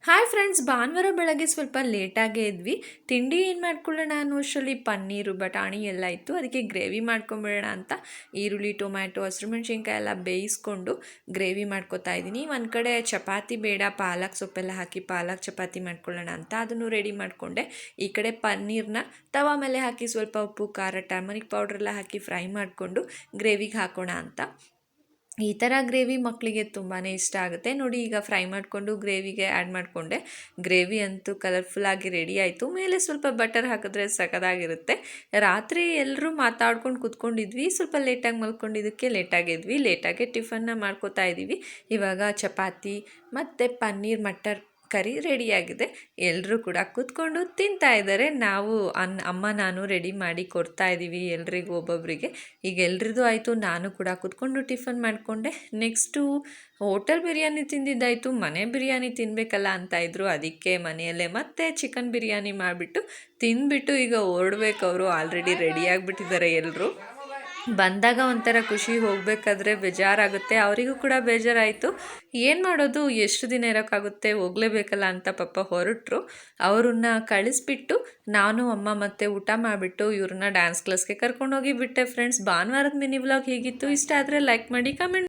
Hi friends, ಭಾನುವಾರ ಬೆಳಗ್ಗೆ ಸ್ವಲ್ಪ ಲೇಟಾಗೇ ಇದ್ವಿ. ತಿಂಡಿ ಏನು ಮಾಡ್ಕೊಳ್ಳೋಣ ಅನ್ನೋ ಅಷ್ಟರಲ್ಲಿ ಪನ್ನೀರು ಬಟಾಣಿ ಎಲ್ಲ ಇತ್ತು. ಅದಕ್ಕೆ ಗ್ರೇವಿ ಮಾಡ್ಕೊಂಬಿಡೋಣ ಅಂತ ಈರುಳ್ಳಿ, ಟೊಮ್ಯಾಟೊ, ಹಸಿರುಮೆಣ್ಸಿನ್ಕಾಯಿ ಎಲ್ಲ ಬೇಯಿಸ್ಕೊಂಡು ಗ್ರೇವಿ ಮಾಡ್ಕೊತಾ ಇದ್ದೀನಿ. ಒಂದು ಕಡೆ ಚಪಾತಿ ಬೇಡ, ಪಾಲಕ್ ಸೊಪ್ಪೆಲ್ಲ ಹಾಕಿ ಪಾಲಕ್ ಚಪಾತಿ ಮಾಡ್ಕೊಳ್ಳೋಣ ಅಂತ ಅದನ್ನು ರೆಡಿ ಮಾಡಿಕೊಂಡೆ. ಈ ಕಡೆ ಪನ್ನೀರನ್ನ ತವಾ ಮೇಲೆ ಹಾಕಿ ಸ್ವಲ್ಪ ಉಪ್ಪು, ಖಾರ, ಟರ್ಮರಿಕ್ ಪೌಡ್ರೆಲ್ಲ ಹಾಕಿ ಫ್ರೈ ಮಾಡಿಕೊಂಡು ಗ್ರೇವಿಗೆ ಹಾಕೋಣ ಅಂತ. ಈ ಥರ ಗ್ರೇವಿ ಮಕ್ಕಳಿಗೆ ತುಂಬಾ ಇಷ್ಟ ಆಗುತ್ತೆ ನೋಡಿ. ಈಗ ಫ್ರೈ ಮಾಡಿಕೊಂಡು ಗ್ರೇವಿಗೆ ಆ್ಯಡ್ ಮಾಡಿಕೊಂಡೆ. ಗ್ರೇವಿ ಅಂತೂ ಕಲರ್ಫುಲ್ಲಾಗಿ ರೆಡಿ ಆಯಿತು. ಮೇಲೆ ಸ್ವಲ್ಪ ಬಟರ್ ಹಾಕಿದ್ರೆ ಸಖತ್ತಾಗಿರುತ್ತೆ. ರಾತ್ರಿ ಎಲ್ಲರೂ ಮಾತಾಡ್ಕೊಂಡು ಕೂತ್ಕೊಂಡಿದ್ವಿ. ಸ್ವಲ್ಪ ಲೇಟಾಗಿ ಮಲ್ಕೊಂಡಿದ್ದಕ್ಕೆ ಲೇಟಾಗೆ ಟಿಫನ್ನ ಮಾಡ್ಕೋತಾ ಇದ್ದೀವಿ. ಇವಾಗ ಚಪಾತಿ ಮತ್ತು ಪನ್ನೀರ್ ಮಟರ್ ಕರಿ ರೆಡಿಯಾಗಿದೆ. ಎಲ್ಲರೂ ಕೂಡ ಕೂತ್ಕೊಂಡು ತಿಂತಾ ಇದ್ದಾರೆ. ನಾವು ಅಮ್ಮ ನಾನು ರೆಡಿ ಮಾಡಿ ಕೊಡ್ತಾ ಇದ್ದೀವಿ ಎಲ್ರಿಗೂ ಒಬ್ಬೊಬ್ಬರಿಗೆ. ಈಗ ಎಲ್ರದ್ದು ಆಯಿತು, ನಾನು ಕೂಡ ಕೂತ್ಕೊಂಡು ಟಿಫನ್ ಮಾಡಿಕೊಂಡೆ. ನೆಕ್ಸ್ಟು ಹೋಟೆಲ್ ಬಿರಿಯಾನಿ ತಿಂದಿದ್ದಾಯಿತು, ಮನೆ ಬಿರಿಯಾನಿ ತಿನ್ನಬೇಕಲ್ಲ ಅಂತ ಇದ್ದರು. ಅದಕ್ಕೆ ಮನೆಯಲ್ಲೇ ಮತ್ತೆ ಚಿಕನ್ ಬಿರಿಯಾನಿ ಮಾಡಿಬಿಟ್ಟು ತಿಂದುಬಿಟ್ಟು ಈಗ ಹೊರಡ್ಬೇಕು. ಅವರು ಆಲ್ರೆಡಿ ರೆಡಿಯಾಗಿಬಿಟ್ಟಿದ್ದಾರೆ ಎಲ್ಲರೂ. ಬಂದಾಗ ಒಂಥರ ಖುಷಿ, ಹೋಗಬೇಕಾದ್ರೆ ಬೇಜಾರಾಗುತ್ತೆ. ಅವರಿಗೂ ಕೂಡ ಬೇಜಾರಾಯಿತು. ಏನು ಮಾಡೋದು, ಎಷ್ಟು ದಿನ ಇರೋಕ್ಕಾಗುತ್ತೆ, ಹೋಗಲೇಬೇಕಲ್ಲ ಅಂತ ಪಾಪ ಹೊರಟರು. ಅವ್ರನ್ನ ಕಳಿಸ್ಬಿಟ್ಟು ನಾನು ಅಮ್ಮ ಮತ್ತೆ ಊಟ ಮಾಡಿಬಿಟ್ಟು ಇವ್ರನ್ನ ಡ್ಯಾನ್ಸ್ ಕ್ಲಾಸ್ಗೆ ಕರ್ಕೊಂಡೋಗಿ ಬಿಟ್ಟೆ. ಫ್ರೆಂಡ್ಸ್, ಭಾನುವಾರದ ಮಿನಿ ವ್ಲಾಗ್ ಹೀಗಿತ್ತು. ಇಷ್ಟ ಆದರೆ ಲೈಕ್ ಮಾಡಿ, ಕಮೆಂಟ್